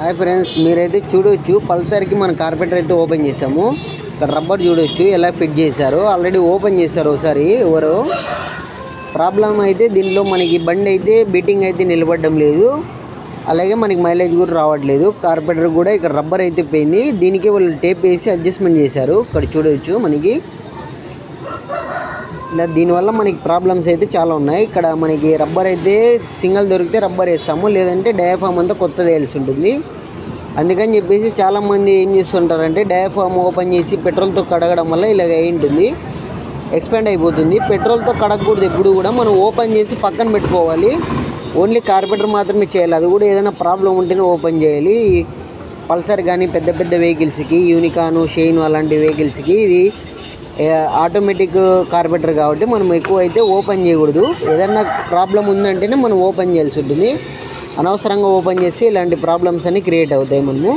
Hi friends, మీరైతే చూడొచ్చు పల్సర్కి మన కార్పెంటర్ అయితే ఓపెన్ చేసాము. ఇక్కడ రబ్బర్ చూడొచ్చు ఎలా ఫిట్ చేశారు. ఆల్రెడీ ఓపెన్ చేశారు ఒకసారి ఎవరు. ప్రాబ్లం అయితే దీనిలో మనకి బండి అయితే బీటింగ్ అయితే నిలబడడం లేదు, అలాగే మనకి మైలేజ్ కూడా రావట్లేదు. కార్పెంటర్ కూడా ఇక్కడ రబ్బర్ అయితే పోయింది. దీనికి వాళ్ళు టేప్ వేసి అడ్జస్ట్మెంట్ చేశారు. ఇక్కడ చూడవచ్చు మనకి ఇలా దీనివల్ల మనకి ప్రాబ్లమ్స్ అయితే చాలా ఉన్నాయి. ఇక్కడ మనకి రబ్బర్ అయితే సింగిల్ దొరికితే రబ్బర్ వేస్తాము, లేదంటే డయాఫామ్ అంతా కొత్తది వేయాల్సి ఉంటుంది. అందుకని చెప్పేసి చాలామంది ఏం చేస్తుంటారంటే డయాఫామ్ ఓపెన్ చేసి పెట్రోల్తో కడగడం వల్ల ఇలాగ అయి ఉంటుంది, ఎక్స్పాండ్ అయిపోతుంది. పెట్రోల్తో కడగకూడదు, ఎప్పుడు కూడా మనం ఓపెన్ చేసి పక్కన పెట్టుకోవాలి. ఓన్లీ కార్పెంటర్ మాత్రమే చేయాలి, అది కూడా ఏదైనా ప్రాబ్లం ఉంటేనే ఓపెన్ చేయాలి. పల్సర్ కానీ పెద్ద పెద్ద వెహికల్స్కి, యూనికాను, షైన్ అలాంటి వెహికల్స్కి ఇది ఆటోమేటిక్ కార్పెంటర్ కాబట్టి మనం ఎక్కువ అయితే ఓపెన్ చేయకూడదు. ఏదన్నా ప్రాబ్లం ఉందంటేనే మనం ఓపెన్ చేయాల్సి ఉంటుంది. అనవసరంగా ఓపెన్ చేసి ఇలాంటి ప్రాబ్లమ్స్ అన్నీ క్రియేట్ అవుతాయి మనము.